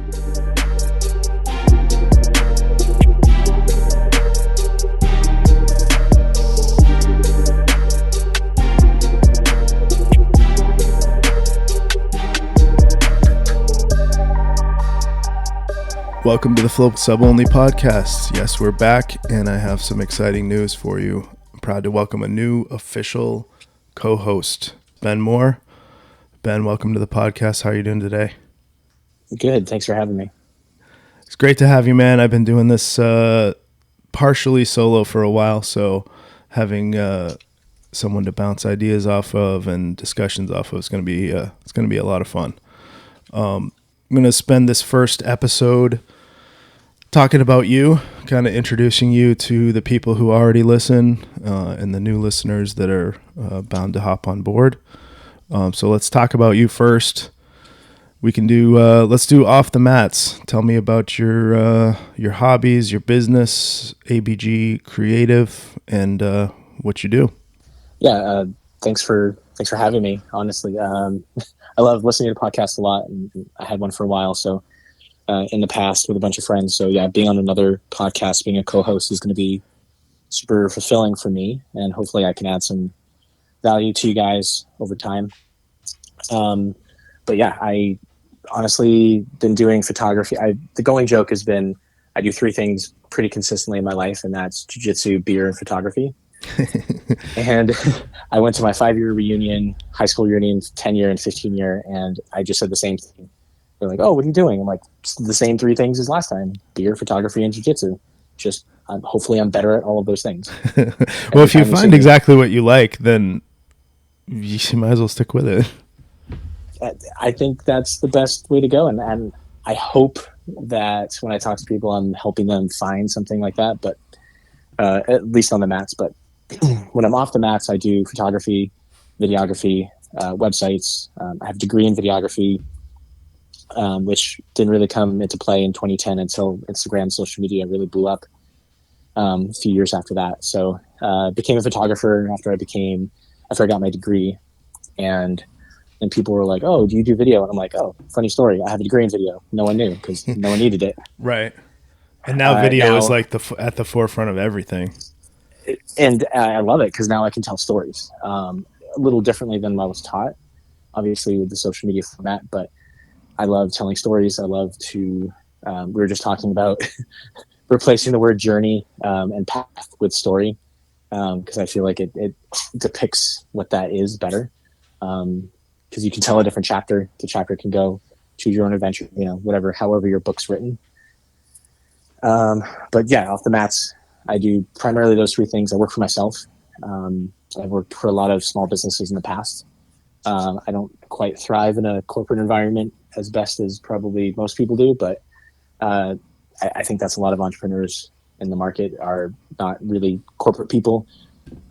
Welcome to the Flow Sub Only podcast. Yes, we're back, and I have some exciting news for you. I'm proud to welcome a new official co-host, Ben Moore. Ben, welcome to the podcast. How are you doing today? Good. Thanks for having me. It's great to have you, man. I've been doing this partially solo for a while, so having someone to bounce ideas off of and discussions off of is going to be a lot of fun. I'm going to spend this first episode talking about you, kind of introducing you to the people who already listen and the new listeners that are bound to hop on board. So let's talk about you first. We can do let's do off the mats. Tell me about your hobbies, your business, ABG Creative, and what you do. Yeah, thanks for having me. Honestly, I love listening to podcasts a lot, and I had one for a while. So in the past with a bunch of friends. So yeah, being on another podcast, being a co-host is going to be super fulfilling for me, and hopefully I can add some value to you guys over time. But yeah, I honestly been doing photography. The going joke has been I do three things pretty consistently in my life, and that's jiu-jitsu, beer, and photography. And I went to my 5-year reunion, high school reunion, 10-year and 15-year, and I just said the same thing. They're like, "Oh, what are you doing?" I'm like, "The same three things as last time: beer, photography, and jiu-jitsu." Just hopefully I'm better at all of those things. Well, if you find exactly what you like, then you might as well stick with it. I think that's the best way to go, and I hope that when I talk to people, I'm helping them find something like that. But at least on the mats. But when I'm off the mats, I do photography, videography, websites. I have a degree in videography. Which didn't really come into play in 2010 until Instagram, social media really blew up a few years after that. So became a photographer after I got my degree, and people were like, "Oh, do you do video?" And I'm like, "Oh, funny story. I have a degree in video. No one knew because no one needed it." Right. And now video is like at the forefront of everything. And I love it because now I can tell stories a little differently than I was taught, obviously with the social media format, but I love telling stories. I love to, we were just talking about replacing the word journey and path with story because I feel like it depicts what that is better because you can tell a different chapter. The chapter can go choose your own adventure, however your book's written. But yeah, off the mats, I do primarily those three things. I work for myself. I've worked for a lot of small businesses in the past. I don't quite thrive in a corporate environment as best as probably most people do, but I think that's a lot of entrepreneurs in the market are not really corporate people.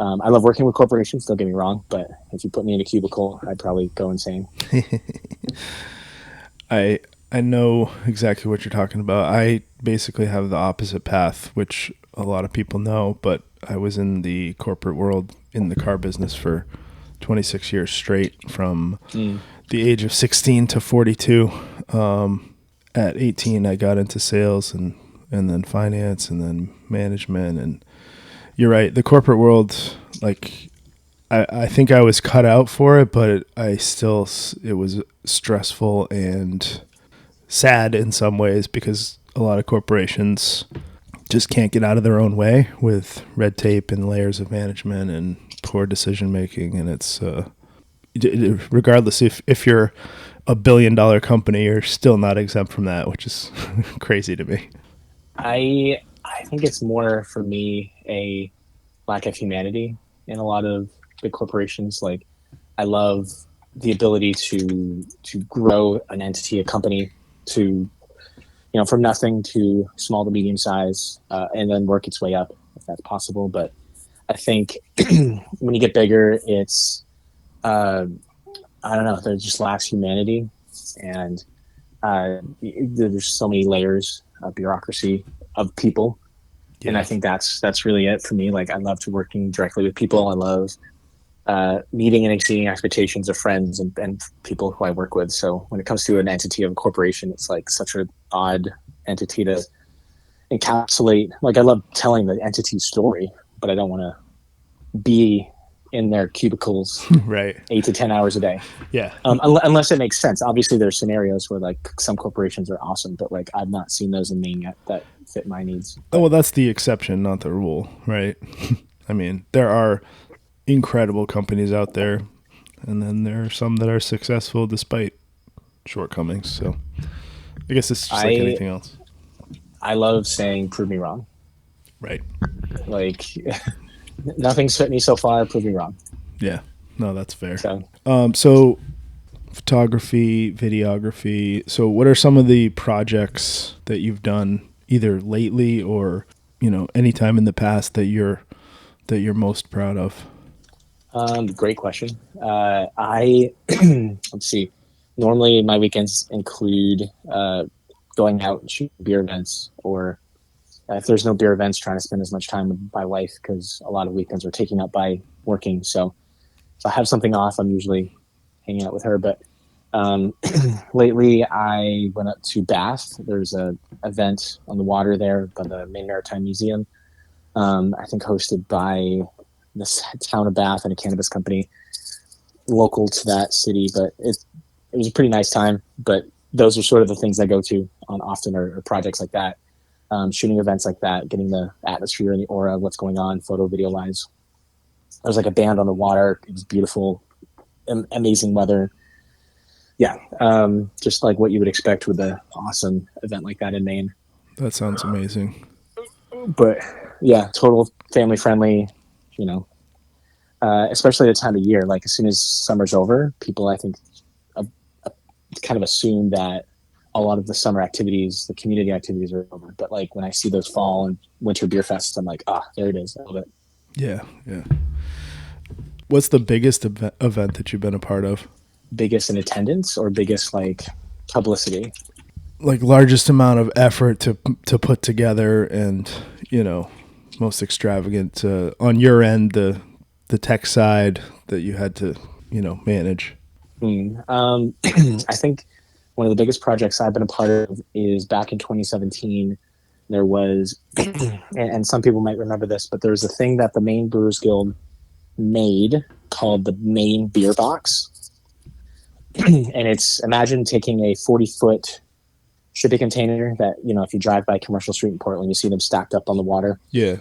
I love working with corporations, don't get me wrong, but if you put me in a cubicle, I'd probably go insane. I know exactly what you're talking about. I basically have the opposite path, which a lot of people know, but I was in the corporate world in the car business for 26 years straight from the age of 16 to 42. At 18, I got into sales and then finance and then management. And you're right. The corporate world, like I think I was cut out for it, but it was stressful and sad in some ways because a lot of corporations just can't get out of their own way with red tape and layers of management and poor decision making, and it's regardless if you're a $1 billion company, you're still not exempt from that, which is crazy to me. I think it's more for me a lack of humanity in a lot of big corporations. Like I love the ability to grow an entity, a company to from nothing to small to medium size, and then work its way up if that's possible. But I think when you get bigger, it's, I don't know, there just lacks humanity. And there's so many layers of bureaucracy of people. Yeah. And I think that's really it for me. Like I love to working directly with people. I love meeting and exceeding expectations of friends and people who I work with. So when it comes to an entity of a corporation, it's like such a odd entity to encapsulate. Like I love telling the entity story, but I don't want to be in their cubicles Right. 8 to 10 hours a day. Yeah. Unless it makes sense. Obviously, there's scenarios where like some corporations are awesome, but like I've not seen those in Maine yet that fit my needs. Oh, But well, that's the exception, not the rule, right? I mean, there are incredible companies out there, and then there are some that are successful despite shortcomings. So I guess it's just like I anything else. I love saying "prove me wrong." Right. Like nothing's fit me so far. Prove me wrong. Yeah. No, that's fair. So So photography, videography. So what are some of the projects that you've done either lately or, anytime in the past that you're most proud of? great question. I let's see. Normally, my weekends include going out and shooting beer events, or if there's no beer events, trying to spend as much time with my wife because a lot of weekends are taken up by working. So if I have something off, I'm usually hanging out with her. But um, lately, I went up to Bath. There's a event on the water there by the Maine Maritime Museum. I think hosted by this town of Bath and a cannabis company local to that city. But it was a pretty nice time. But those are sort of the things I go to on often, or projects like that. Shooting events like that, getting the atmosphere and the aura of what's going on, photo, video wise. There was like a band on the water. It was beautiful, amazing weather. Yeah, just like what you would expect with an awesome event like that in Maine. That sounds amazing. But yeah, total family friendly. You know, especially the time of year. Like as soon as summer's over, people I think uh, uh, kind of assume that a lot of the summer activities, the community activities are over. But like when I see those fall and winter beer fests, I'm like, there it is. I love it. Yeah, yeah. What's the biggest event that you've been a part of? Biggest in attendance or biggest like publicity? Like largest amount of effort to put together, and most extravagant on your end, the tech side that you had to manage. I think one of the biggest projects I've been a part of is back in 2017. There was, and some people might remember this, but there was a thing that the Maine Brewers Guild made called the Maine Beer Box. And it's, imagine taking a 40-foot shipping container that, if you drive by Commercial Street in Portland, you see them stacked up on the water. Yeah.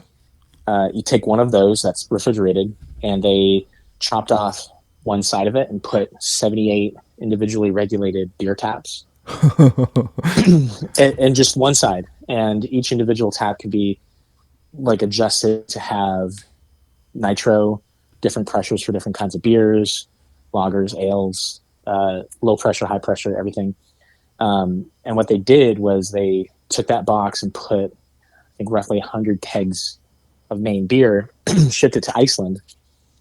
You take one of those that's refrigerated, and they chopped off one side of it and put 78 individually regulated beer taps and just one side. And each individual tap could be like adjusted to have nitro, different pressures for different kinds of beers, lagers, ales, low pressure, high pressure, everything. And what they did was they took that box and put, I think, roughly 100 kegs of Maine beer, shipped it to Iceland,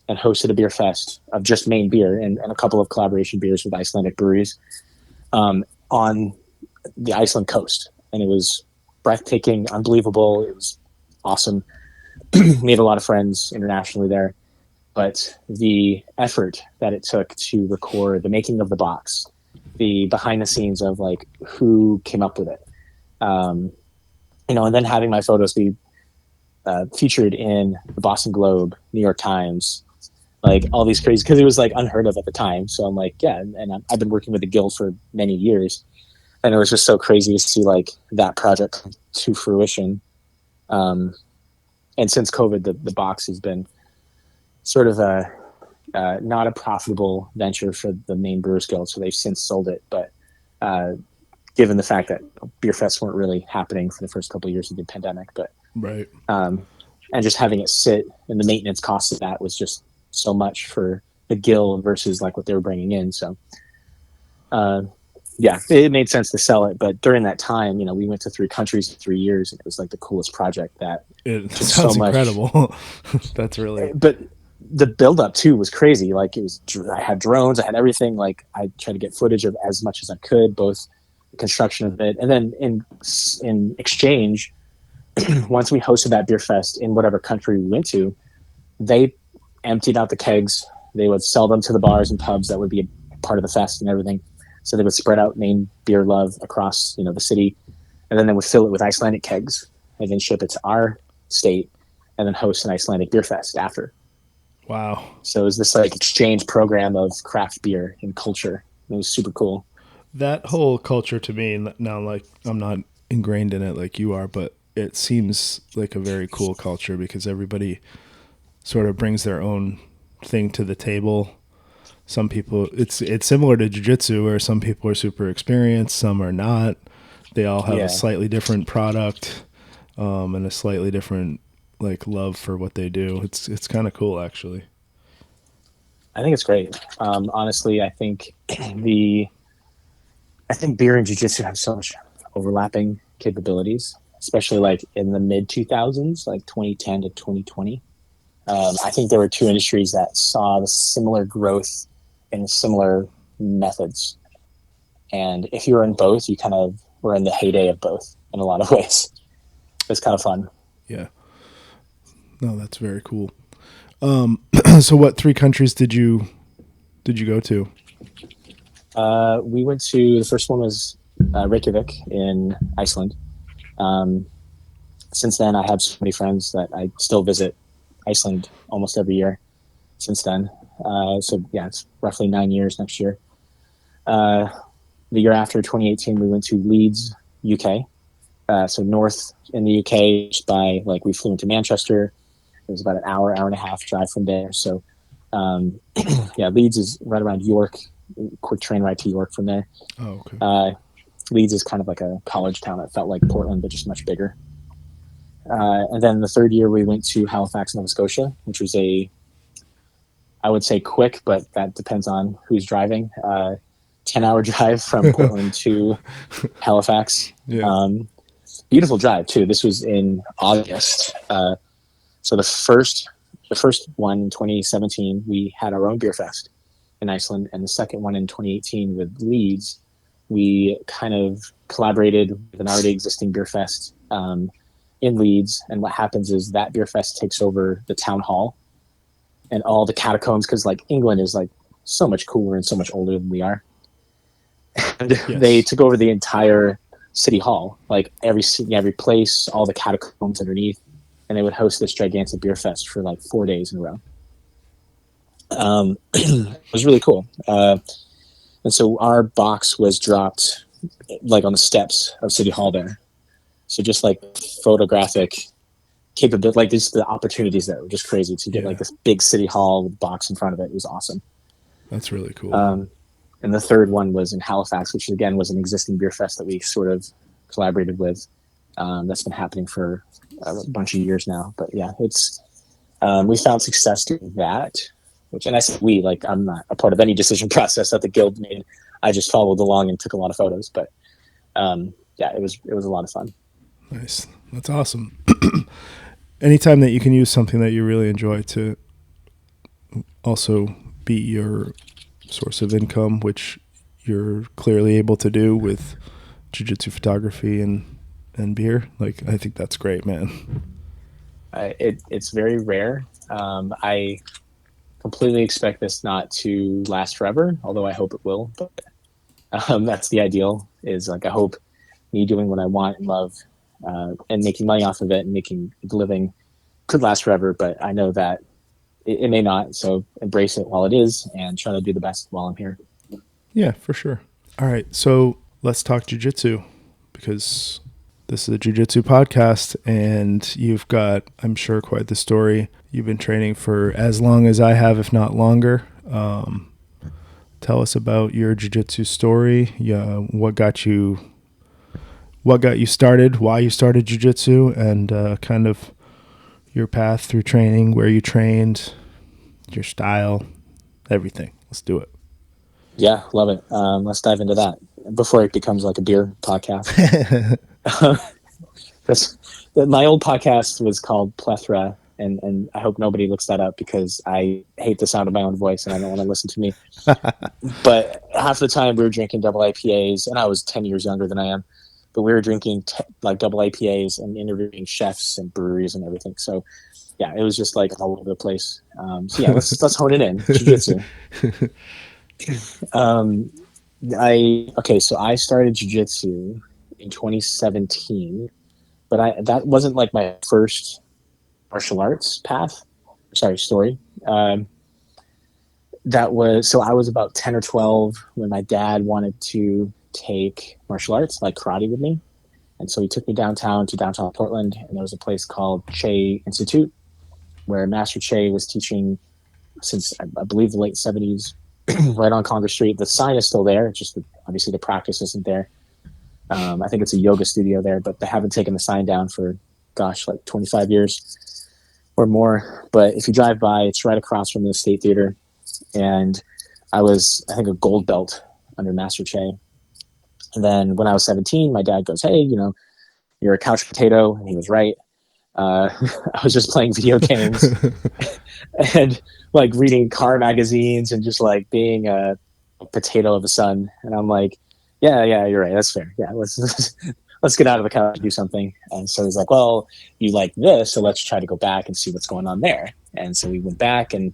and hosted a beer fest of just Maine beer and a couple of collaboration beers with Icelandic breweries on the Iceland coast. And it was breathtaking, unbelievable. It was awesome. Made a lot of friends internationally there. But the effort that it took to record the making of the box, the behind the scenes of like who came up with it, and then having my photos be featured in the Boston Globe, New York Times, like all these crazy, because it was like unheard of at the time. So I'm like, yeah, and I've been working with the Guild for many years, and it was just so crazy to see like that project come to fruition. And since COVID, the box has been sort of not a profitable venture for the Maine Brewers Guild, so they've since sold it. But given the fact that beer fests weren't really happening for the first couple of years of the pandemic, but Right. And just having it sit and the maintenance cost of that was just so much for the Guild versus like what they were bringing in. So yeah, it made sense to sell it. But during that time, we went to 3 countries in 3 years, and it was like the coolest project that It took sounds so much. incredible. That's really. But the build up too was crazy. Like I had drones, I had everything. Like I tried to get footage of as much as I could, both the construction of it, and then in exchange, once we hosted that beer fest in whatever country we went to, they emptied out the kegs. They would sell them to the bars and pubs that would be a part of the fest and everything. So they would spread out Maine beer love across, the city. and then they would fill it with Icelandic kegs, and then ship it to our state, and then host an Icelandic beer fest after. Wow. So it was this like exchange program of craft beer and culture. It was super cool. That whole culture to me now, like I'm not ingrained in it like you are, but it seems like a very cool culture because everybody sort of brings their own thing to the table. Some people, it's similar to jiu-jitsu where some people are super experienced, some are not. They all have a Yeah, slightly different product, and a slightly different like love for what they do. It's kind of cool actually. I think it's great. Honestly, the I think beer and jiu-jitsu have so much overlapping capabilities, especially like in the mid 2000s, like 2010 to 2020. I think there were two industries that saw the similar growth and similar methods. And if you were in both, you kind of were in the heyday of both in a lot of ways. It's kind of fun. Yeah. No, that's very cool. So what three countries did you go to? We went to the first one was Reykjavik in Iceland. Um, since then, I have so many friends that I still visit Iceland almost every year since then. So yeah, it's roughly 9 years next year. Uh, the year after 2018, we went to Leeds, UK. So north in the UK, just by like we flew into Manchester. It was about an hour, hour and a half drive from there. So um, yeah, Leeds is right around York. Quick train ride to York from there. Oh, okay. Leeds is kind of like a college town. It felt like Portland, but just much bigger. And then the third year, we went to Halifax, Nova Scotia, which was I would say quick, but that depends on who's driving. 10-hour drive from Portland to Halifax. Yeah. Beautiful drive too. This was in August. So the first one in 2017, we had our own beer fest in Iceland, and the second one in 2018 with Leeds, we kind of collaborated with an already existing beer fest in Leeds. And what happens is that beer fest takes over the town hall and all the catacombs because like England is like so much cooler and so much older than we are. And they Yes. took over the entire city hall, like every place, all the catacombs underneath, and they would host this gigantic beer fest for like 4 days in a row. It was really cool. And so our box was dropped like on the steps of City Hall there. So just like photographic capability, like just the opportunities there were just crazy to get Yeah. like this big City Hall with a box in front of it. It was awesome. That's really cool. And the third one was in Halifax, which again was an existing beer fest that we sort of collaborated with. That's been happening for a bunch of years now. But yeah, it's we found success doing that. Which, and I said we, like I'm not a part of any decision process that the guild made. I just followed along and took a lot of photos. But yeah, it was a lot of fun. Nice. That's awesome. Anytime that you can use something that you really enjoy to also be your source of income, which you're clearly able to do with jiu-jitsu photography and beer, like I think that's great, man. It's very rare. I completely expect this not to last forever, although I hope it will. But that's the ideal. Is like I hope me doing what I want and love and making money off of it and making a living could last forever. But I know that it may not. So embrace it while it is and try to do the best while I'm here. Yeah, for sure. All right, so let's talk jiu-jitsu because this is a jiu-jitsu podcast and you've got, I'm sure, quite the story. You've been training for as long as I have, if not longer. Tell us about your jiu-jitsu story. Yeah, what got you started, why you started jiu-jitsu, and kind of your path through training, where you trained, your style, everything. Let's do it. Yeah, love it. Let's dive into that before it becomes like a beer podcast. My old podcast was called Plethora, and I hope nobody looks that up because I hate the sound of my own voice and I don't want to listen to me. But half the time we were drinking double IPAs, and I was 10 years younger than I am, but we were drinking like double IPAs and interviewing chefs and breweries and everything. So yeah, it was just like all over the place. So yeah, let's hone it in. Jiu-jitsu. Um, so I started jiu-jitsu in 2017, but that wasn't like my first martial arts path. Sorry, story. Um, that was so I was about 10 or 12 when my dad wanted to take martial arts, like karate, with me. And so he took me downtown to downtown Portland, and there was a place called Che Institute where Master Che was teaching since I believe the late 70s, right on Congress Street. The sign is still there. It's just obviously the practice isn't there. I think it's a yoga studio there, but they haven't taken the sign down for, gosh, like 25 years or more. But if you drive by, it's right across from the State Theater. And I think, a gold belt under Master Che. And then when I was 17, my dad goes, "Hey, you're a couch potato." And he was right. I was just playing video games and like reading car magazines and just like being a potato of a son. And I'm like, yeah, you're right. That's fair. Yeah, let's get out of the couch and do something. And so he's like, "Well, you like this, so let's try to go back and see what's going on there." And so we went back, and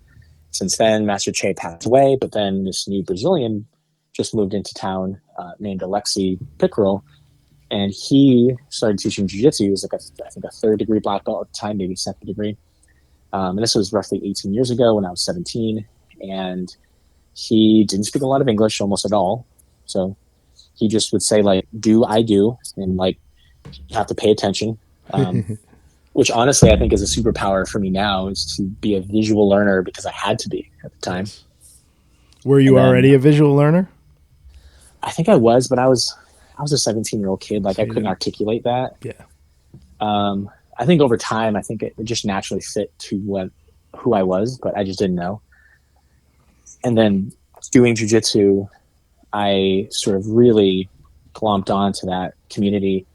since then, Master Che passed away. But then this new Brazilian just moved into town named Alexi Pickerel, and he started teaching jiu-jitsu. He was like I think a third degree black belt at the time, maybe second degree. And this was roughly 18 years ago when I was 17. And he didn't speak a lot of English, almost at all. So he just would say like, "Do I do?" And like, you have to pay attention. Which honestly, I think is a superpower for me now, is to be a visual learner because I had to be at the time. Yes. Were And you then already a visual learner? I think I was, but I was a 17-year-old kid. Like So I you couldn't didn't. articulate that. Yeah. I think over time, I think it just naturally fit to who I was, but I just didn't know. And then doing jujitsu, I sort of really glomped onto that community,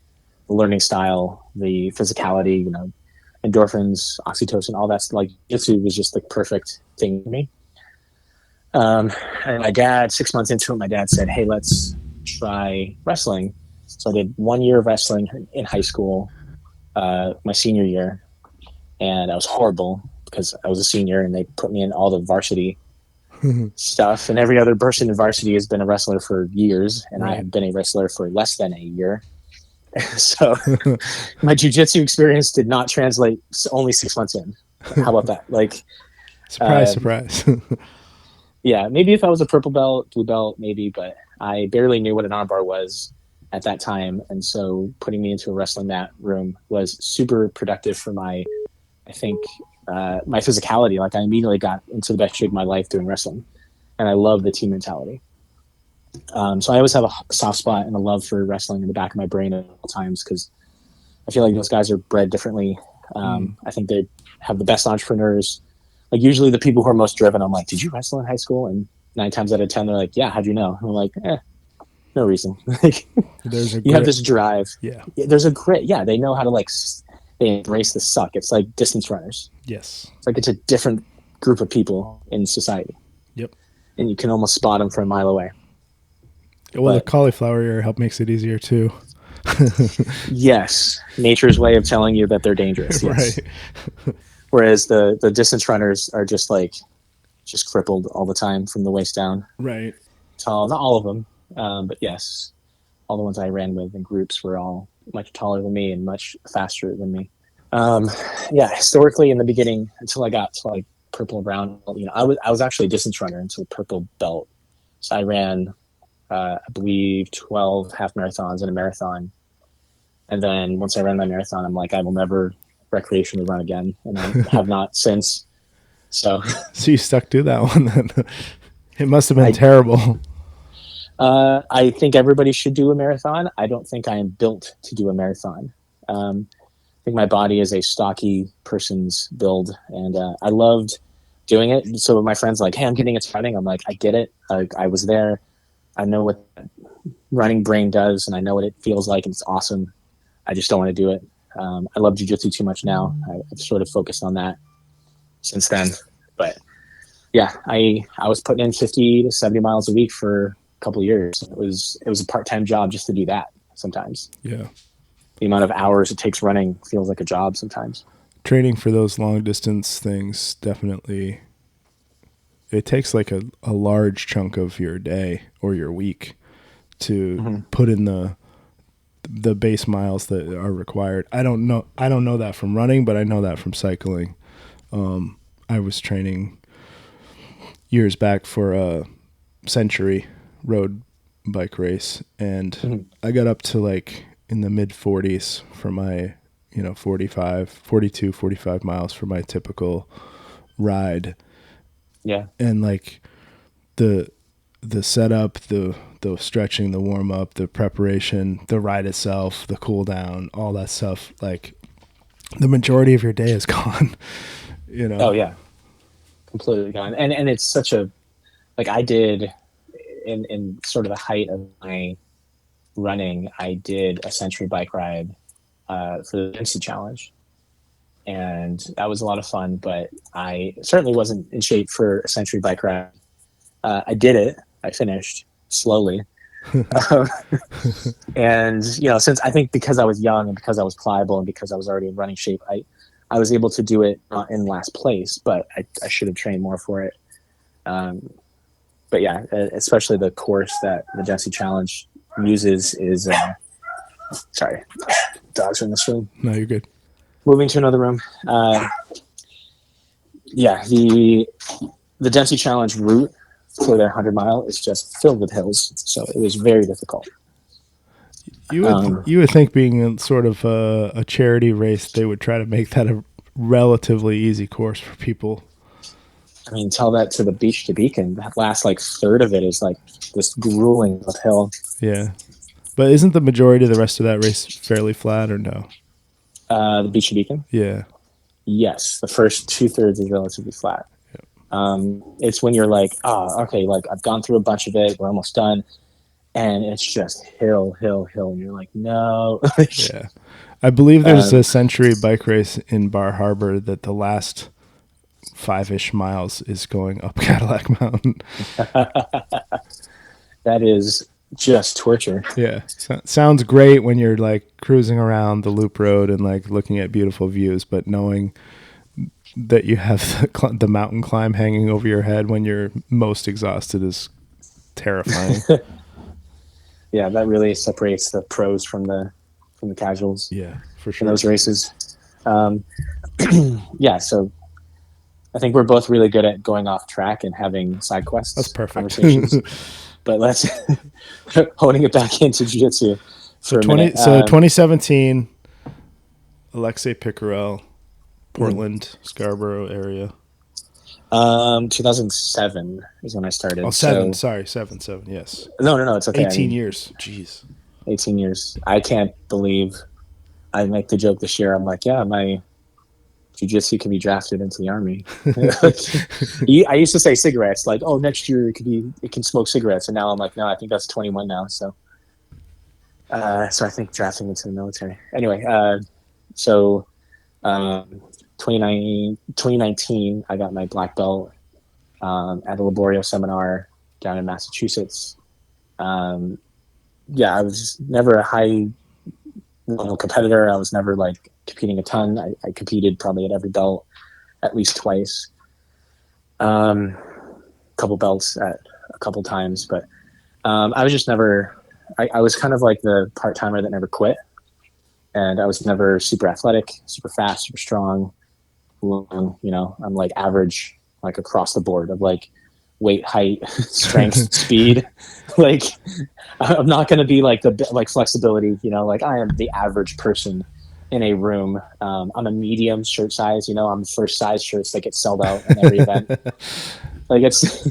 the learning style, the physicality, endorphins, oxytocin, all that's like jiu-jitsu was just the perfect thing for me. And my dad, 6 months into it, my dad said, "Hey, let's try wrestling." So I did 1 year of wrestling in high school, my senior year, and I was horrible because I was a senior and they put me in all the varsity stuff. And every other person in varsity has been a wrestler for years, and I Right. have been a wrestler for less than a year. So my jujitsu experience did not translate only 6 months in. How about that? Like, Surprise, uh, surprise. yeah, maybe if I was a purple belt, blue belt, maybe, but I barely knew what an armbar was at that time. And so putting me into a wrestling mat room was super productive for I think, my physicality. Like I immediately got into the best shape of my life doing wrestling. And I love the team mentality. So I always have a soft spot and a love for wrestling in the back of my brain at all times because I feel like those guys are bred differently. Mm. I think they have the best entrepreneurs. Like usually the people who are most driven, I'm like, "Did you wrestle in high school?" And 9 times out of 10, they're like, "Yeah, how'd you know?" And I'm like, no reason. Like There's a you have grit. this drive. Yeah. There's a grit. Yeah, they know how to they embrace the suck. It's like distance runners. Yes. It's like it's a different group of people in society, Yep. and you can almost spot them from a mile away. Well, the But cauliflower ear help makes it easier too. yes, nature's way of telling you that they're dangerous. Right. Yes. Whereas the distance runners are just crippled all the time from the waist down. Right. Tall, not all of them, but yes, all the ones I ran with in groups were all much taller than me and much faster than me. Um, yeah, historically in the beginning, until I got to like purple and brown, I was actually a distance runner until purple belt. So I ran, I believe, 12 half marathons and a marathon. And then once I ran my marathon, I'm like, I will never recreationally run again, and I have not since. So So you stuck to that one then. It must have been I terrible. I think everybody should do a marathon. I don't think I am built to do a marathon. I think my body is a stocky person's build, and I loved doing it. So my friends like, "Hey, I'm getting into running." I'm like, "I get it. I was there. I know what running brain does, and I know what it feels like, and it's awesome. I just don't want to do it." I love jujitsu too much now. I've sort of focused on that since then. But yeah, I was putting in 50 to 70 miles a week for a couple of years. It was a part-time job just to do that sometimes. Yeah. The amount of hours it takes running feels like a job sometimes. Training for those long distance things definitely it takes like a large chunk of your day or your week to Mm-hmm. put in the the base miles that are required. I don't know that from running, but I know that from cycling. I was training years back for a Century road bike race, and Mhm. I got up to like in the mid 40s for my, 45, 42, 45 miles for my typical ride. Yeah. And like the setup, the stretching, the warm up, the preparation, the ride itself, the cool down, all that stuff, like the majority of your day is gone, you know. Oh yeah, completely gone. And it's such a like I did in sort of the height of my running. I did a century bike ride for the Dempsey Challenge, and that was a lot of fun. But I certainly wasn't in shape for a century bike ride. I did it. I finished slowly. Um, and since I think because I was young and because I was pliable and because I was already in running shape, I was able to do it not in last place, but I should have trained more for it. Um, but yeah, especially the course that the Dempsey Challenge uses is sorry, dogs are in this room. No, you're good. Moving to another room. Yeah, the Dempsey Challenge route for their 100 mile is just filled with hills, so it was very difficult. Um, You would think being in sort of a charity race, they would try to make that a relatively easy course for people. I mean, tell that to the beach to Beacon. That last like third of it is like this grueling uphill. Yeah. But isn't the majority of the rest of that race fairly flat or no? The beach to Beacon. Yeah. Yes, the first 2/3 is relatively flat. It's when you're like, okay, like I've gone through a bunch of it. We're almost done, and it's just hill, hill, hill, and you're like, no. Yeah. I believe there's a um, century bike race in Bar Harbor that the last 5-ish miles is going up Cadillac Mountain. that is just torture. Yeah. Sounds great when you're like cruising around the loop road and like looking at beautiful views, but knowing that you have the mountain climb hanging over your head when you're most exhausted is terrifying. Yeah, that really separates the pros from the casuals Yeah, for in sure. those races. Um, yeah, so I think we're both really good at going off track and having side That's quests perfect. conversations. But let's honing it back into jiu-jitsu So for a minute. 2017, Alexei Pickerel, Mhm. Portland, Scarborough area. 2007 is when I Oh, started. seven. So Sorry, seven. Yes, no, it's okay. I 18 mean, years. Jeez. 18 years. I can't believe I make the joke this year. I'm like, yeah, my jiu-jitsu can be drafted into the army. I used to say cigarettes, like, oh, next year it can smoke cigarettes, and now I'm like, no, I think that's 21 now. So I think drafting into the military. Anyway, so um, 2019, I got my black belt at a Laborio seminar down in Massachusetts. Um, yeah, I was never a high level competitor. I was never like competing a ton. I competed probably at every belt at least twice. A couple belts at a couple times, but I was just never. I was kind of like the part timer that never quit, and I was never super athletic, super fast, super strong. Long, I'm like average, like across the board of like weight, height, strength, speed. Like I'm not going to be like the like flexibility. Like I am the average person in a room. I'm a medium shirt size. I'm the first size shirts that get sold out in every event. Like it's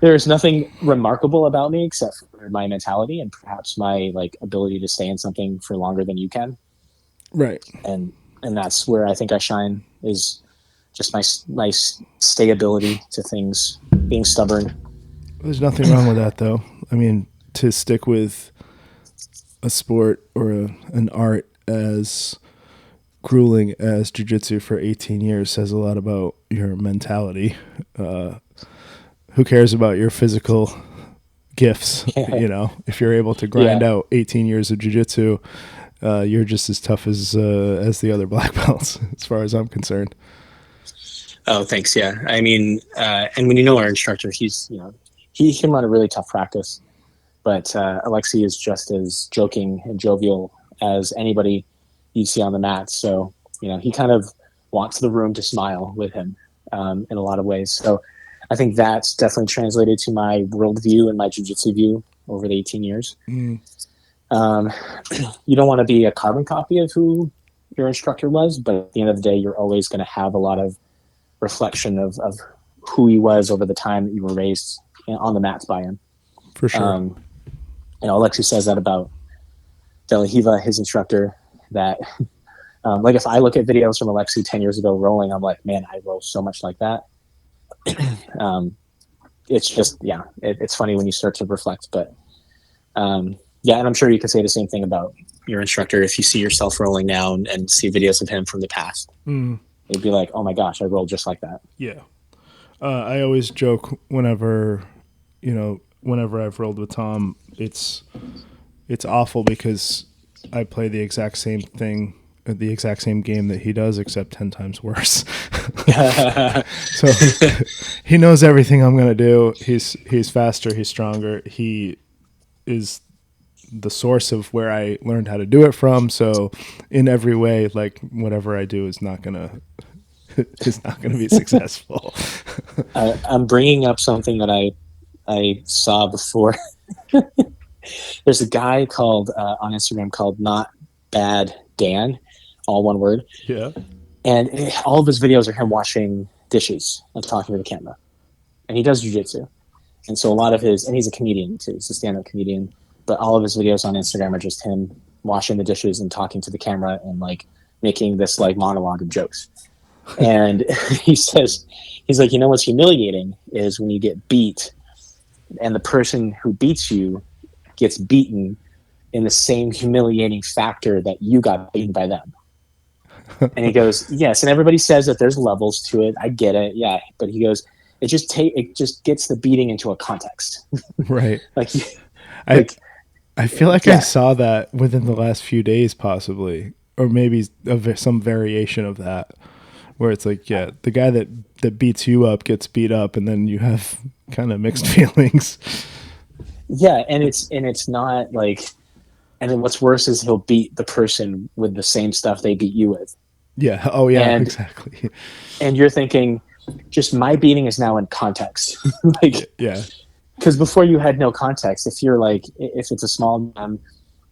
there's nothing remarkable about me except for my mentality and perhaps my like ability to stay in something for longer than you can. Right. And that's where I think I shine is just my stayability to things, being stubborn. There's nothing wrong with that, though. I mean, to stick with a sport or an art as grueling as jiu-jitsu for 18 years says a lot about your mentality. Who cares about your physical gifts? If you're able to grind Yeah. out 18 years of jiu-jitsu, you're just as tough as the other black belts, as far as I'm concerned. Oh, thanks. Yeah. I mean, and when our instructor, he can run a really tough practice, but Alexi is just as joking and jovial as anybody you see on the mat. So, he kind of wants the room to smile with him in a lot of ways. So I think that's definitely translated to my worldview and my jiu-jitsu view over the 18 years. Mm, Um, you don't want to be a carbon copy of who your instructor was, but at the end of the day, you're always going to have a lot of reflection of who he was over the time that you were raised on the mats by him. for sure. Um, Alexi says that about Delahiva, his instructor, that like if I look at videos from Alexi 10 years ago rolling, I'm like, man, I roll so much like that. um, it's just, yeah, it's funny when you start to reflect, but yeah, and I'm sure you could say the same thing about your instructor if you see yourself rolling now and see videos of him from the past. Mm, It'd be like, oh my gosh, I rolled just like that. yeah. I always joke whenever I've rolled with Tom, it's awful because I play the exact same thing, the exact same game that he does, except 10 times worse. So he knows everything I'm gonna do. He's faster. He's stronger. He is the source of where I learned how to do it from. So in every way, like whatever I do is not gonna be successful. I'm bringing up something that I saw before. There's a guy called on Instagram called Not Bad Dan, all one word, Yeah. and all of his videos are him washing dishes and talking to the camera. And he does jujitsu, and so a lot of his, and he's a comedian too. He's a stand-up comedian, but all of his videos on Instagram are just him washing the dishes and talking to the camera and like making this like monologue of jokes. And he says, he's like, what's humiliating is when you get beat and the person who beats you gets beaten in the same humiliating factor that you got beaten by them. And he goes, yes. And everybody says that there's levels to it. I get it. Yeah. But he goes, it just gets the beating into a context. Right. like, I like, I feel like I yeah, saw that within the last few days, possibly, or maybe some variation of that, where it's like, yeah, the guy that beats you up gets beat up, and then you have kind of mixed feelings. yeah. And it's not like, and then what's worse is he'll beat the person with the same stuff they beat you with. Yeah. Oh, yeah. And, Exactly. and you're thinking, just my beating is now in context. Like, Yeah. because before you had no context. If it's a small gym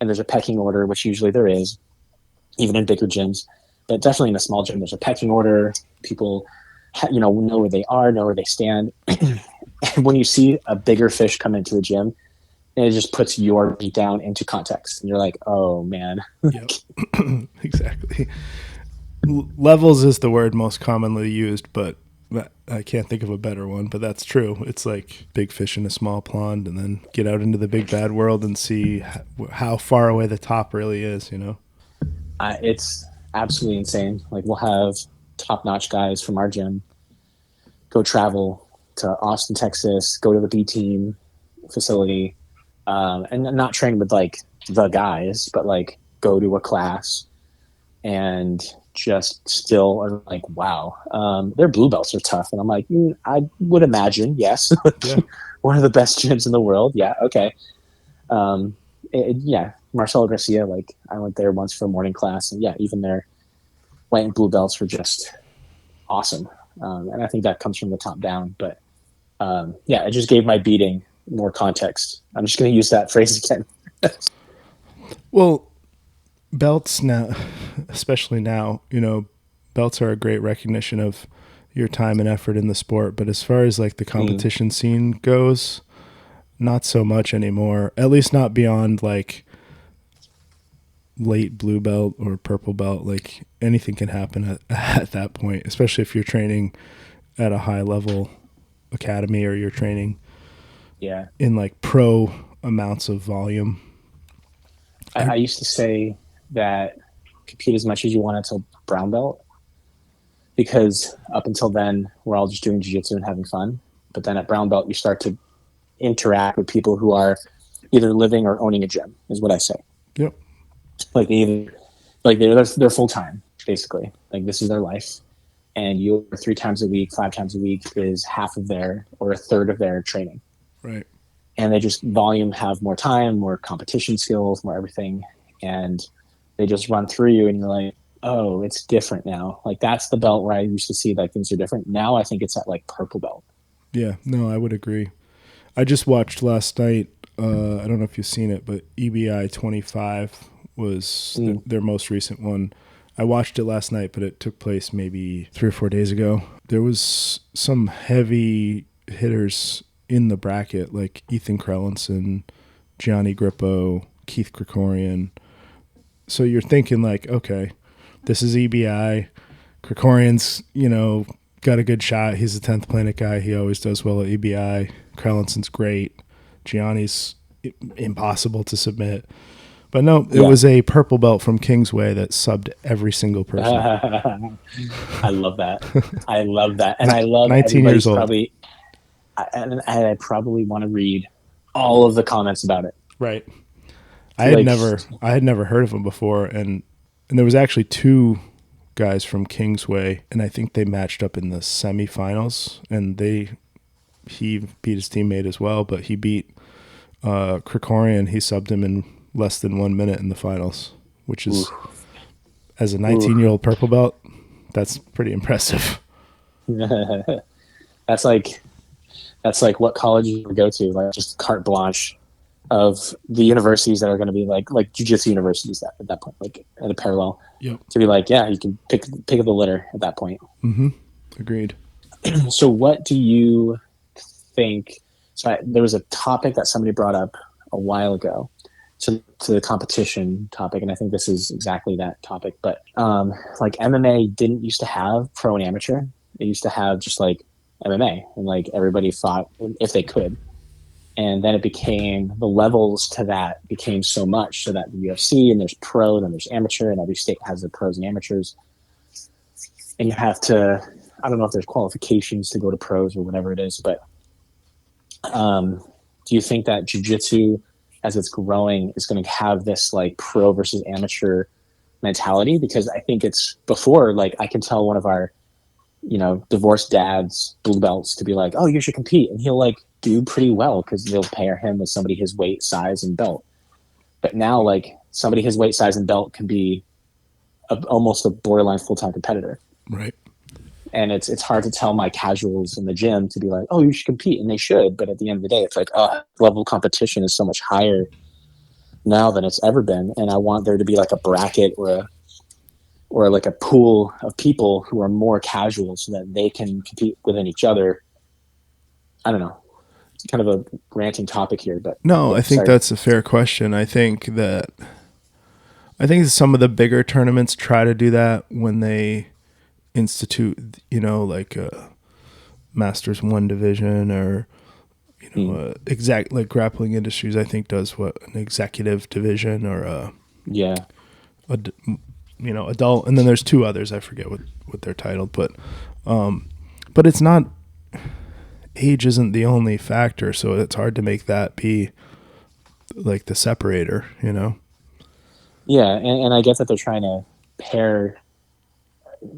and there's a pecking order, which usually there is, even in bigger gyms, but definitely in a small gym, there's a pecking order. People, know where they are, know where they stand. And when you see a bigger fish come into the gym, it just puts your beat down into context, and you're like, oh man. Yep. Exactly. Levels is the word most commonly used, but I can't think of a better one, but that's true. It's like big fish in a small pond, and then get out into the big bad world and see how far away the top really is. It's absolutely insane. Like, we'll have top notch guys from our gym go travel to Austin, Texas, go to the B team facility, and not train with like the guys, but like go to a class and just still are like, wow, their blue belts are tough. And I'm like, I would imagine, yes. Yeah. One of the best gyms in the world. Yeah, okay. Yeah, Marcelo Garcia, like I went there once for a morning class, and yeah, even their white and blue belts were just awesome. And I think that comes from the top down. But yeah, it just gave my beating more context. I'm just going to use that phrase again. Well, belts now, especially now, belts are a great recognition of your time and effort in the sport. But as far as like the competition scene goes, not so much anymore. At least not beyond like late blue belt or purple belt. Like anything can happen at that point, especially if you're training at a high level academy or you're training Yeah. in like pro amounts of volume. I used to say that compete as much as you want until brown belt, because up until then we're all just doing jiu-jitsu and having fun. But then at brown belt you start to interact with people who are either living or owning a gym, is what I say. Yep. Like they're full time basically. Like this is their life, and you 3 times a week, 5 times a week is half of their or a third of their training. Right. And they just have more time, more competition skills, more everything. And They just run through you, and you're like, oh, it's different now. Like that's the belt where I used to see like things are different. Now I think it's at like purple belt. Yeah, no, I would agree. I just watched last night. I don't know if you've seen it, but EBI 25 was Mm. their most recent one. I watched it last night, but it took place maybe 3 or 4 days ago. There was some heavy hitters in the bracket, like Ethan Krellinson, Gianni Grippo, Keith Krikorian. So you're thinking like, okay, this is EBI. Krikorian's, got a good shot. He's a 10th planet guy. He always does well at EBI. Krellinson's great. Gianni's impossible to submit. But no, it Yeah. was a purple belt from Kingsway that subbed every single person. I love that. I love that. And I love 19 years everybody's old. probably, and I probably want to read all of the comments about it. Right. I To had like, never I had never heard of him before, and there was actually two guys from Kingsway, and I think they matched up in the semifinals, and he beat his teammate as well, but he beat Krikorian. He subbed him in less than 1 minute in the finals, which is, ooh, as a ooh. 19-year-old purple belt, that's pretty impressive. that's like, that's like what college you would go to, like just carte blanche of the universities that are going to be like jujitsu universities at that point, like at a parallel Yep. to be like, yeah, you can pick up the litter at that point. Mm-hmm. Agreed. So what do you think? So there was a topic that somebody brought up a while ago to the competition topic, and I think this is exactly that topic. But like MMA didn't used to have pro and amateur; it used to have just like MMA, and like everybody fought if they could. And then it became the levels to that became so much so that the UFC and there's pro, then there's amateur, and every state has their pros and amateurs, and you have to. I don't know if there's qualifications to go to pros or whatever it is, but do you think that jujitsu, as it's growing, is going to have this like pro versus amateur mentality? Because I think it's before, like I can tell one of our, divorced dads, blue belts, to be like, oh, you should compete, and he'll like do pretty well because they'll pair him with somebody his weight, size, and belt. But now, like somebody his weight, size, and belt can be almost a borderline full time competitor. Right. And it's hard to tell my casuals in the gym to be like, oh, you should compete, and they should. But at the end of the day, it's like, oh, level of competition is so much higher now than it's ever been, and I want there to be like a bracket or like a pool of people who are more casual so that they can compete within each other. I don't know. It's kind of a ranting topic here, but No, yeah, I think sorry. that's a fair question. I think some of the bigger tournaments try to do that when they institute, like a Masters One division, or Mm, exact like Grappling Industries. I think does what an executive division, or yeah. a adult, and then there's two others. I forget what they're titled, but it's not, age isn't the only factor, so it's hard to make that be like the separator. Yeah, and I get that they're trying to pair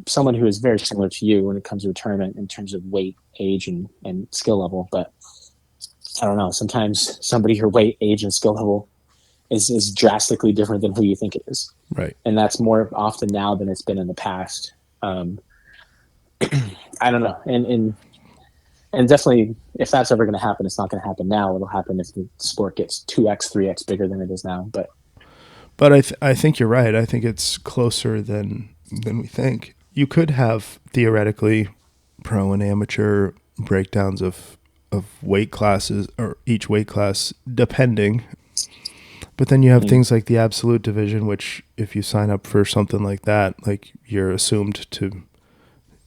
someone who is very similar to you when it comes to a tournament in terms of weight, age, and skill level. But I don't know. Sometimes somebody your weight, age, and skill level is drastically different than who you think it is, Right. and that's more often now than it's been in the past. I don't know, and definitely, if that's ever going to happen, it's not going to happen now. It'll happen if the sport gets 2x, 3x bigger than it is now. But But I think you're right. I think it's closer than we think. You could have theoretically pro and amateur breakdowns of weight classes, or each weight class depending. But then you have mm, things like the absolute division, which if you sign up for something like that, like you're assumed to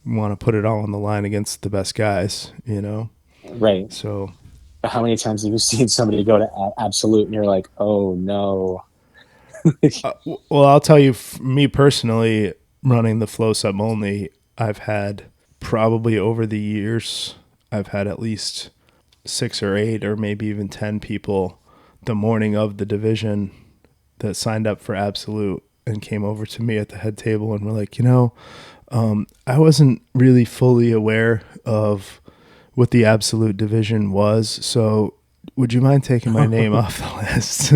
want to put it all on the line against the best guys. right. So, But how many times have you seen somebody go to absolute and you're like, oh no? well, I'll tell you, me personally, running the flow sub only, I've had probably over the years, I've had at least 6 or 8 or maybe even 10 people the morning of the division that signed up for absolute and came over to me at the head table and were like, I wasn't really fully aware of what the absolute division was. So would you mind taking my name off the list?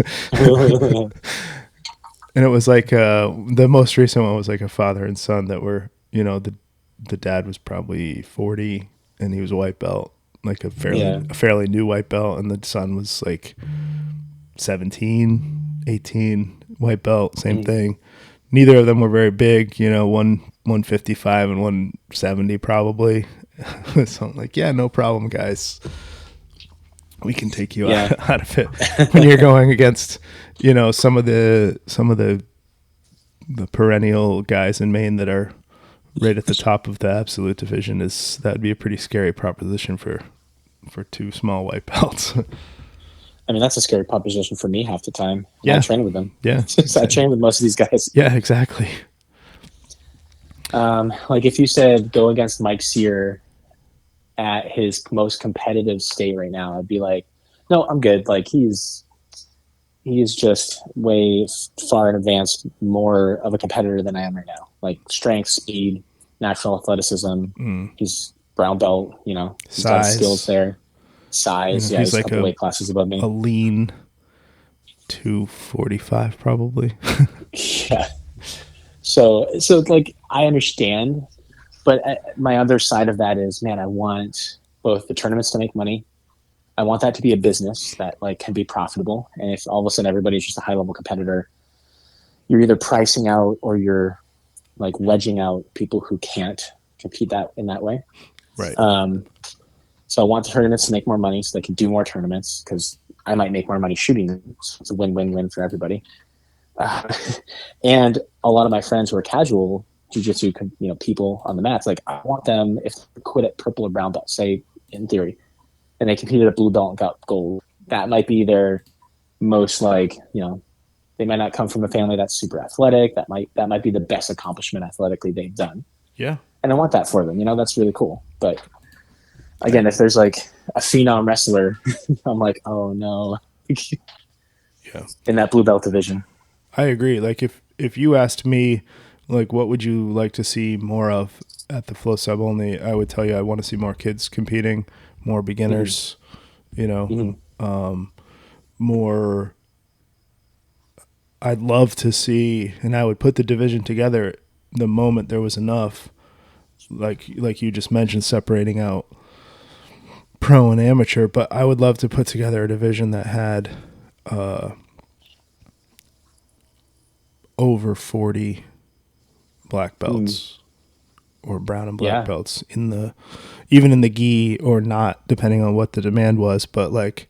And it was like the most recent one was like a father and son that were, the dad was probably 40 and he was a white belt, like Yeah. a fairly new white belt, and the son was like 17, 18, white belt, same Mhm. thing. Neither of them were very big, one 155 and 170 probably. So I'm like, yeah, no problem, guys. We can take you Yeah. out of it when you're going against, some of the perennial guys in Maine that are right at the top of the absolute division. Is that'd be a pretty scary proposition for two small white belts. I mean, that's a scary proposition for me half the time, and I Yeah, train with them. yeah, I train with most of these guys. yeah, exactly. Like if you said go against Mike Sear at his most competitive state right now, I'd be like, no, I'm good. Like he is just way far in advance more of a competitor than I am right now. Like strength, speed, natural athleticism. He's brown belt. He's got his skills Size. there. Size, yeah, He's he's a like couple weight classes above a me. lean 245 probably. Yeah. So like I understand, but my other side of that is, man, I want both the tournaments to make money. I want that to be a business that like can be profitable. And if all of a sudden everybody's just a high level competitor, you're either pricing out or you're like wedging out people who can't compete that in that way. Right. Um, so I want the tournaments to make more money so they can do more tournaments because I might make more money shooting them. So it's a win-win-win for everybody. Uh, and a lot of my friends who are casual jujitsu, people on the mats, like I want them if they quit at purple or brown belt, say in theory, and they competed at blue belt and got gold. That might be their most like they might not come from a family that's super athletic. That might be the best accomplishment athletically they've done, Yeah. and I want that for them. That's really cool. But I, again, if there's like a phenom wrestler, I'm like, oh no, yeah. in that blue belt division. I agree. Like if you asked me, like, what would you like to see more of at the flow sub only, I would tell you I want to see more kids competing, more Mm-hmm. beginners, you know, Mm-hmm. more. I'd love to see, and I would put the division together the moment there was enough, like you just mentioned, separating out pro and amateur. But I would love to put together a division that had over 40 black Mm-hmm. belts or brown and black Yeah. belts in the even in the gi or not, depending on what the demand was. But like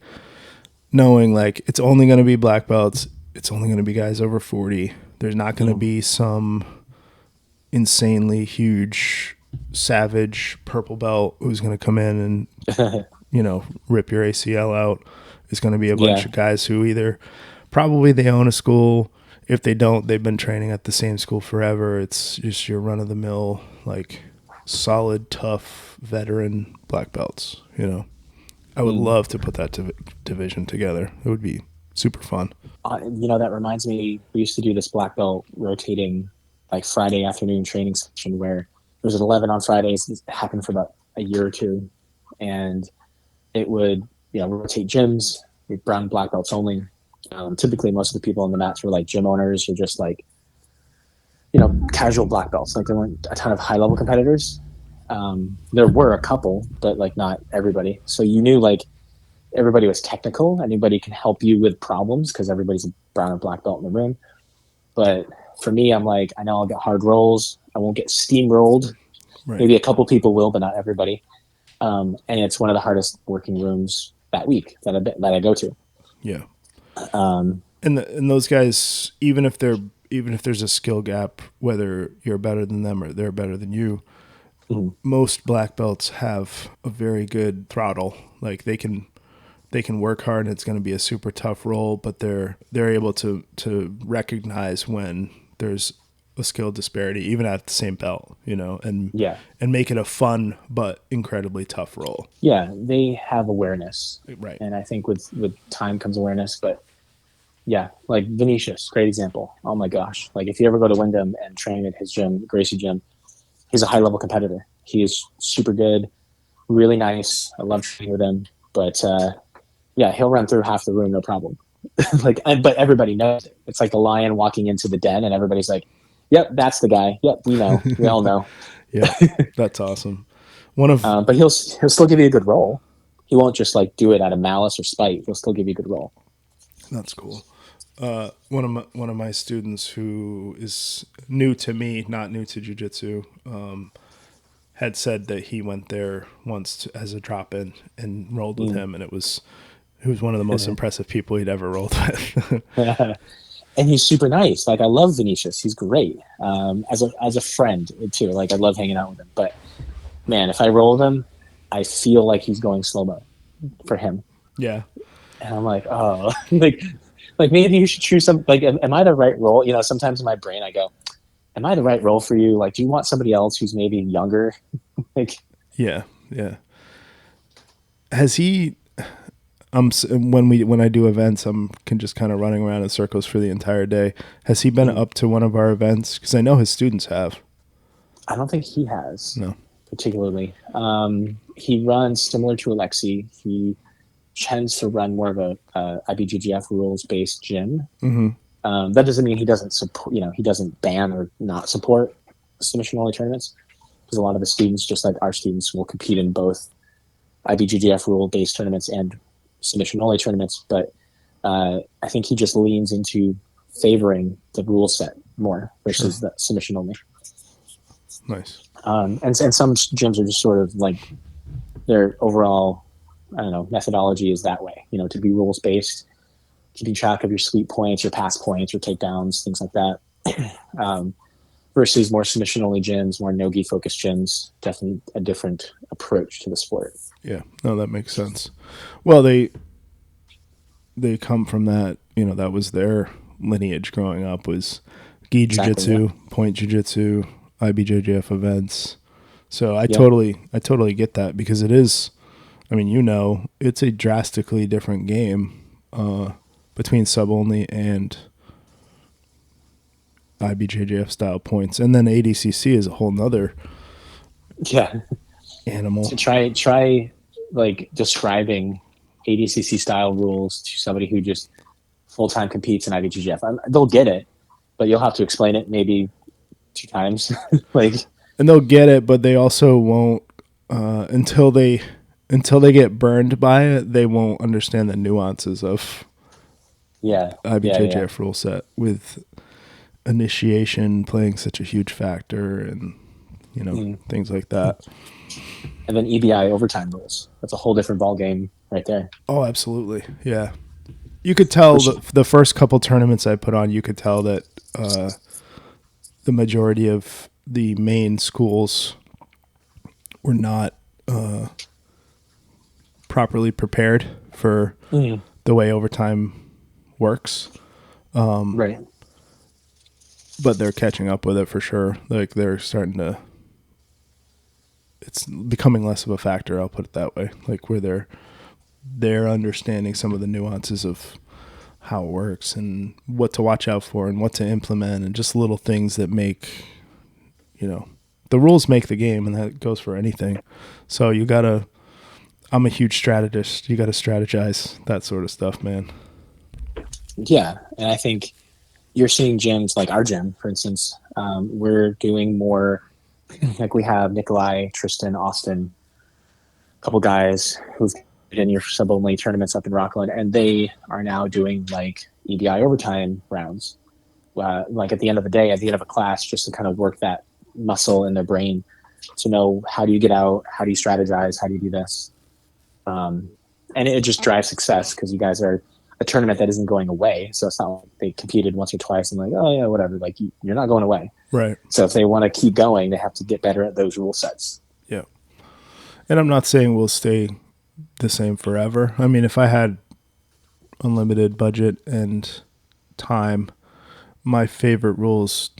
knowing like it's only going to be black belts, it's only going to be guys over 40. There's not going to Mm-hmm. be some insanely huge savage purple belt who's going to come in and rip your ACL out. It's going to be a bunch Yeah. of guys who either probably they own a school. If they don't, they've been training at the same school forever. It's just your run of the mill, like solid, tough veteran black belts. I would Mm. love to put that division together. It would be super fun. That reminds me, we used to do this black belt rotating like Friday afternoon training session where it was at 11 on Fridays. It happened for about a year or two. And it would, rotate gyms, brown and black belts only. Typically, most of the people on the mats were like gym owners or just like, casual black belts. Like there weren't a ton of high level competitors. There were a couple, but like not everybody. So you knew like everybody was technical. Anybody can help you with problems because everybody's a brown or black belt in the room. But for me, I'm like, I know I'll get hard rolls. I won't get steamrolled. Right. Maybe a couple people will, but not everybody. And it's one of the hardest working rooms that week that I go to. Yeah. Um, And those guys, even if there's a skill gap, whether you're better than them or they're better than you, mhm. most black belts have a very good throttle. Like they can work hard and it's going to be a super tough role, but they're able to recognize when there's a skill disparity even at the same belt, Yeah, and make it a fun but incredibly tough role. yeah, they have awareness, Right. and I think with time comes awareness. But yeah, like Vinicius, great example. Oh my gosh, like if you ever go to Wyndham and train at his gym, Gracie Gym, he's a high level competitor. He is super good, really nice. I love training with him, but yeah, he'll run through half the room, no problem. But everybody knows it. It's like the lion walking into the den, and everybody's like, "Yep, that's the guy. Yep, we know. We all know." Yeah, that's awesome. One of But he'll still give you a good roll. He won't just like do it out of malice or spite. He'll still give you a good roll. That's cool. One of my students who is new to me, not new to jujitsu, had said that he went there once as a drop in and rolled with him, and he was one of the most impressive people he'd ever rolled with. And he's super nice. Like I love Vinicius. He's great as a friend too. Like I love hanging out with him. But man, if I roll with him, I feel like he's going slow mo for him. Yeah, And I'm like, oh, like maybe you should choose some. Like, am I the right role? You know, sometimes in my brain I go, am I the right role for you? Like, do you want somebody else who's maybe younger? Like, yeah, yeah. Has he? When I do events, I'm can just kind of running around in circles for the entire day. Has he been up to one of our events? Because I know his students have. I don't think he has No. particularly. He runs similar to Alexi. He tends to run more of a IBGGF rules based gym. That doesn't mean he doesn't support. You know, he doesn't ban or not support submission only tournaments, because a lot of the students, just like our students, will compete in both IBGGF rule based tournaments and submission only tournaments. But I think he just leans into favoring the rule set more versus the submission only. Nice. And some gyms are just sort of like their overall, I don't know, methodology is that way, you know, to be rules based, keeping track of your sweep points, your pass points, your takedowns, things like that. Versus more submission only gyms, more no-gi focused gyms, definitely a different approach to the sport. Yeah, no, that makes sense. Well, they come from that, you know, that was their lineage growing up, was gi jiu-jitsu, point jiu-jitsu, IBJJF events. So I totally get that, because it is, I mean, you know, it's a drastically different game between sub only and IBJJF style points. And then ADCC is a whole nother animal. So try like describing ADCC style rules to somebody who just full-time competes in IBGGF. They'll get it, but you'll have to explain it maybe 2 times. Like, and they'll get it, but they also won't until they get burned by it. They won't understand the nuances of IBJJF rule set, with initiation playing such a huge factor, and you know, things like that. And then EBI overtime rules. That's a whole different ball game right there. Oh, absolutely. Yeah. You could tell the first couple tournaments I put on, you could tell that the majority of the Maine schools were not properly prepared for the way overtime works. Right. But they're catching up with it for sure. Like, they're starting to, it's becoming less of a factor, I'll put it that way. Like, where they're understanding some of the nuances of how it works and what to watch out for and what to implement, and just little things that make, you know, the rules make the game, and that goes for anything. So I'm a huge strategist. You got to strategize that sort of stuff, man. Yeah. And I think you're seeing gyms like our gym, for instance. We're doing more, like we have Nikolai, Tristan, Austin, a couple guys who've in your sub only tournaments up in Rockland, and they are now doing like EBI overtime rounds. Like at the end of the day, at the end of a class, just to kind of work that muscle in their brain to know, how do you get out, how do you strategize, how do you do this, and it just drives success, because you guys are a tournament that isn't going away. So it's not like they competed once or twice and like, oh yeah, whatever. Like, you're not going away. Right. So if they want to keep going, they have to get better at those rule sets. Yeah. And I'm not saying we'll stay the same forever. I mean, if I had unlimited budget and time, my favorite rules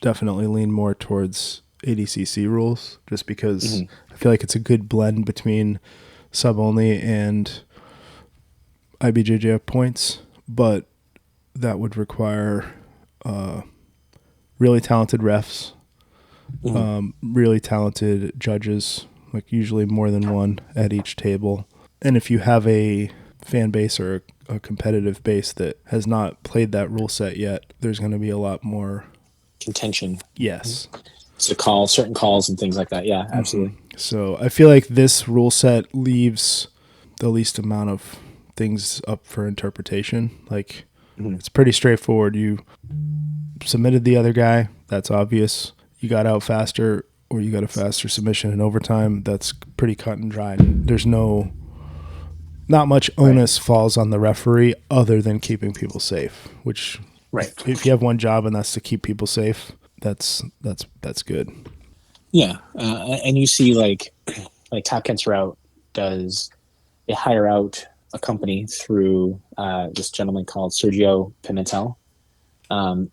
definitely lean more towards ADCC rules, just because I feel like it's a good blend between sub only and IBJJF points, but that would require really talented refs, really talented judges, like usually more than one at each table. And if you have a fan base or a competitive base that has not played that rule set yet, there's going to be a lot more. Contention. Yes. To call certain calls and things like that. Yeah, absolutely. So I feel like this rule set leaves the least amount of things up for interpretation. Like, it's pretty straightforward. You submitted the other guy, that's obvious. You got out faster, or you got a faster submission in overtime, that's pretty cut and dry. There's not much onus falls on the referee other than keeping people safe, which Right. if you have one job and that's to keep people safe, that's good. Yeah, and you see like Top Kent's Route does, they hire out a company through this gentleman called Sergio Pimentel, and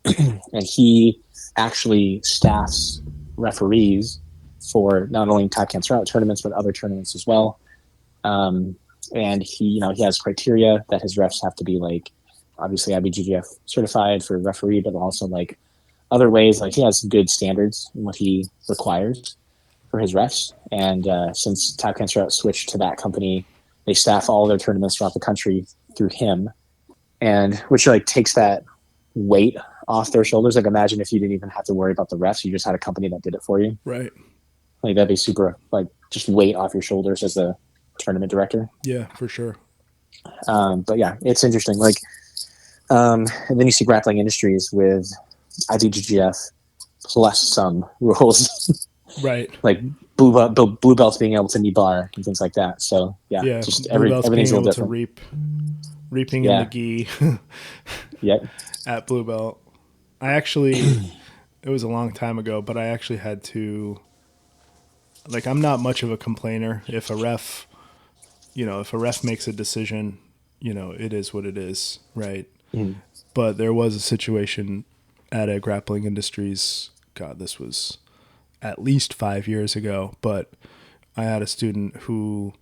he actually staffs referees for not only Top Kent's Route tournaments but other tournaments as well. And he has criteria that his refs have to be like obviously IBGGF certified for referee, but also like other ways. Like he has good standards in what he requires for his refs. And since Top Kent's Route switched to that company, they staff all their tournaments throughout the country through him, and which like takes that weight off their shoulders. Like imagine if you didn't even have to worry about the refs, you just had a company that did it for you. Right. Like that'd be super, like just weight off your shoulders as the tournament director. Yeah, for sure. But yeah, it's interesting. Like, and then you see Grappling Industries with IBGGF plus some rules, Right. like blue belts being able to knee bar and things like that. So yeah, just blue belts everything's being a little able different. to reaping in the gi Yep. at blue belt. I actually, it was a long time ago, but I actually had to, like, I'm not much of a complainer. If a ref makes a decision, it is what it is, right? Mm-hmm. But there was a situation at a Grappling Industries, God, this was at least 5 years ago, but I had a student who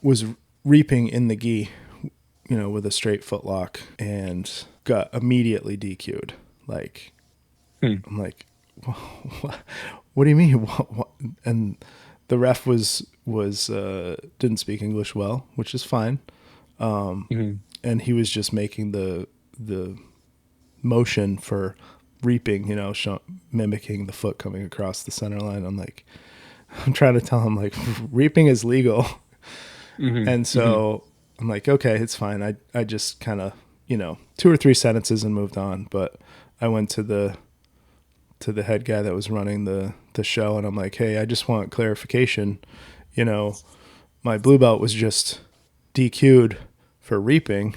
was reaping in the gi, with a straight footlock and got immediately DQ'd. Like, I'm like, what do you mean? What? And the ref was didn't speak English well, which is fine. And he was just making the motion for reaping, mimicking the foot coming across the center line. I'm trying to tell him like reaping is legal. And so I'm like, okay, it's fine. I just kind of, 2 or 3 sentences and moved on. But I went to the head guy that was running the show, and I'm like, hey, I just want clarification. My blue belt was just DQ'd for reaping.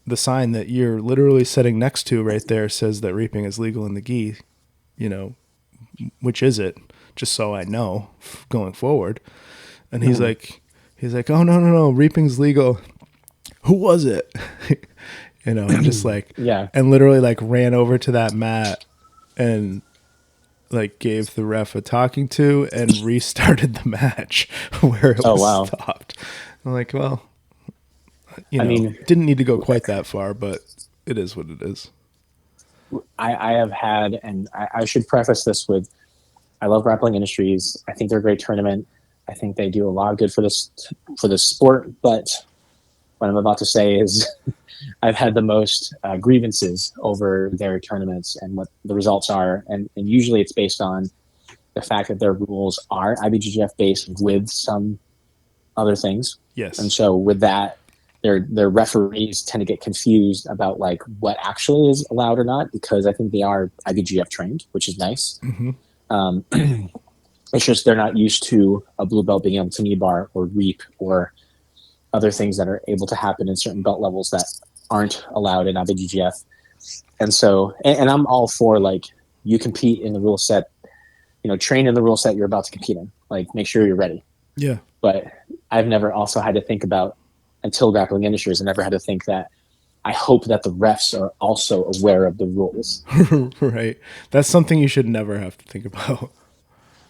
The sign that you're literally sitting next to right there says that reaping is legal in the gi. Which is it? Just so I know going forward. And he's like, oh no, reaping's legal. Who was it? Just like, Yeah. and literally like ran over to that mat and like gave the ref a talking to and restarted the match where it was stopped. I'm like, well, I mean, didn't need to go quite that far, but it is what it is. I have had, and I should preface this with, I love Grappling Industries. I think they're a great tournament. I think they do a lot of good for this sport. But what I'm about to say is, I've had the most grievances over their tournaments and what the results are, and usually it's based on the fact that their rules are IBGGF based with some other things. Yes. And so with that, their referees tend to get confused about like what actually is allowed or not, because I think they are IBGF trained, which is nice. It's just they're not used to a blue belt being able to knee bar or reap or other things that are able to happen in certain belt levels that aren't allowed in IBGGF. And so, and I'm all for like, you compete in the rule set, train in the rule set you're about to compete in, like make sure you're ready. Yeah. But I've never also had to think about, until Grappling Industries, I never had to think that I hope that the refs are also aware of the rules. Right. That's something you should never have to think about.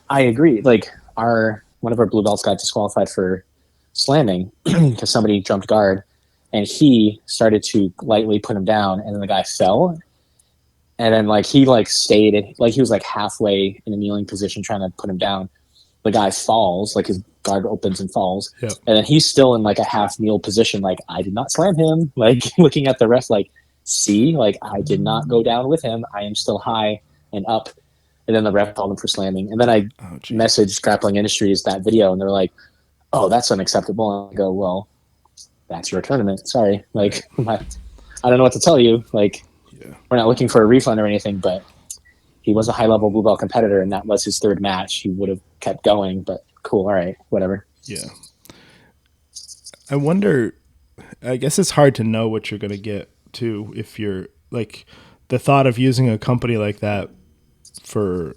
I agree. Like one of our blue belts got disqualified for slamming because somebody jumped guard, and he started to lightly put him down, and then the guy fell, and then like he like stayed, like he was like halfway in a kneeling position trying to put him down, the guy falls, like his guard opens and falls, Yep. and then he's still in like a half kneel position, like I did not slam him, like looking at the ref, like see, like I did not go down with him, I am still high and up, and then the ref called him for slamming, and then I messaged Grappling Industries that video, and they're like, "Oh, that's unacceptable." And I go, "Well, that's your tournament. Sorry, like I don't know what to tell you. Like, we're not looking for a refund or anything, but." He was a high-level blue belt competitor, and that was his third match. He would have kept going, but cool, all right, whatever. Yeah. I wonder, I guess it's hard to know what you're going to get, too, if you're, like, the thought of using a company like that for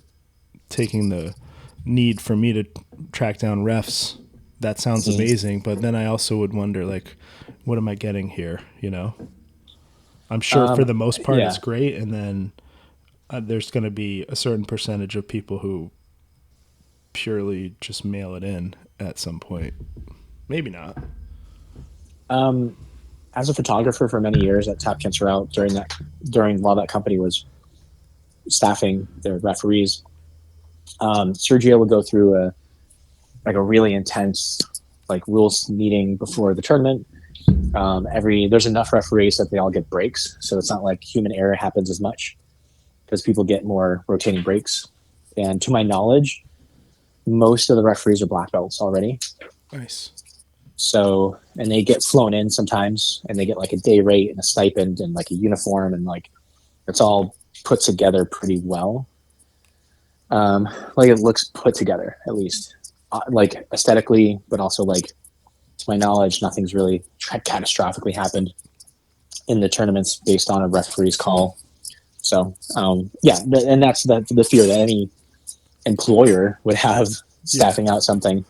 taking the need for me to track down refs, that sounds amazing, but then I also would wonder, like, what am I getting here, you know? I'm sure for the most part it's great, and then there's going to be a certain percentage of people who purely just mail it in at some point. Maybe not. As a photographer for many years at Tap Cancer Out, while that company was staffing their referees, Sergio would go through a really intense like rules meeting before the tournament. There's enough referees that they all get breaks, so it's not like human error happens as much, because people get more rotating breaks. And to my knowledge, most of the referees are black belts already. Nice. So, and they get flown in sometimes, and they get like a day rate and a stipend and like a uniform, and like it's all put together pretty well. Like it looks put together, at least, like aesthetically, but also like to my knowledge, nothing's really catastrophically happened in the tournaments based on a referee's call. So, and that's the fear that any employer would have staffing out something,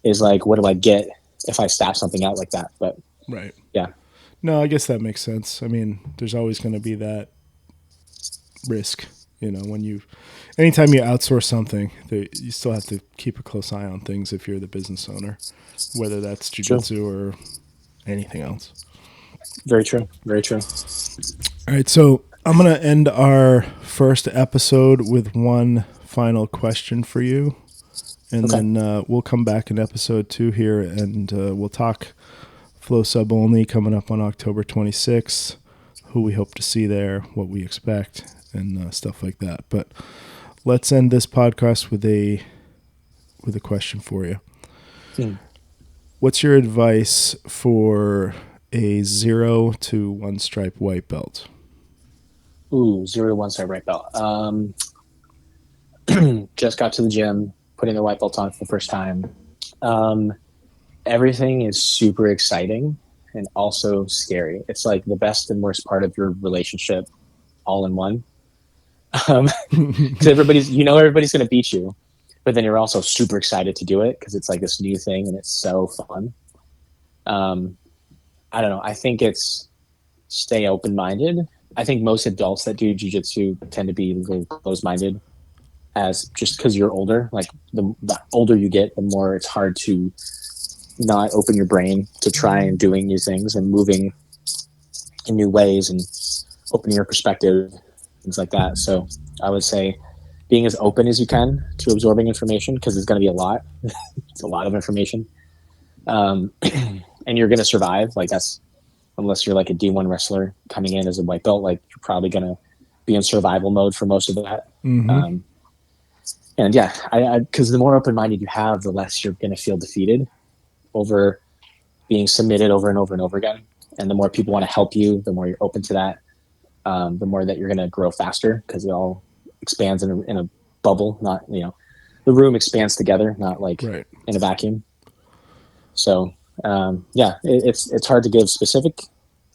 is like, what do I get if I staff something out like that? But right. Yeah. No, I guess that makes sense. I mean, there's always going to be that risk, you know, anytime you outsource something, you still have to keep a close eye on things if you're the business owner, whether that's jiu-jitsu or anything else. Very true. Very true. All right. So I'm going to end our first episode with one final question for you. And then we'll come back in episode 2 here, and we'll talk Flow Sub Only coming up on October 26th, who we hope to see there, what we expect, and stuff like that. But let's end this podcast with a question for you. What's your advice for a 0 to 1 stripe white belt? 0 to 1 stripe white belt. Just got to the gym, putting the white belt on for the first time. Everything is super exciting and also scary. It's like the best and worst part of your relationship all in one. Because everybody's going to beat you, but then you're also super excited to do it because it's like this new thing and it's so fun. I don't know. I think it's stay open-minded. I think most adults that do jiu-jitsu tend to be a little closed-minded, as just because you're older. Like the older you get, the more it's hard to not open your brain to try and doing new things and moving in new ways and opening your perspective, things like that. So I would say being as open as you can to absorbing information, because it's going to be a lot. It's a lot of information. And you're going to survive. Like that's, unless you're like a D1 wrestler coming in as a white belt, like you're probably going to be in survival mode for most of that. Mm-hmm. And yeah, because the more open-minded you have, the less you're going to feel defeated over being submitted over and over and over again. And the more people want to help you, the more you're open to that, the more that you're going to grow faster, because it all expands in a bubble, not, the room expands together, not like in a vacuum. So it's hard to give specific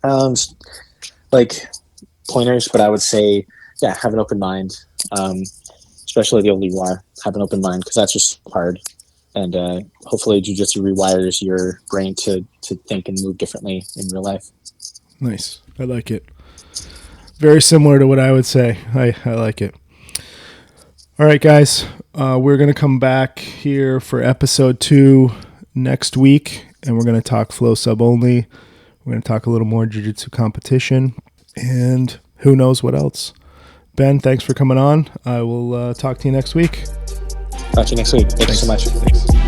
like pointers, but I would say, have an open mind, especially the older you are, have an open mind, because that's just hard. And hopefully jiu-jitsu rewires your brain to think and move differently in real life. Nice. I like it. Very similar to what I would say. I like it. All right, guys. We're going to come back here for episode 2 next week, and we're going to talk Flow Sub Only. We're going to talk a little more jiu-jitsu competition, and who knows what else. Ben, thanks for coming on. I will talk to you next week. talk to you next week. Thank you so Thanks. much. Thanks.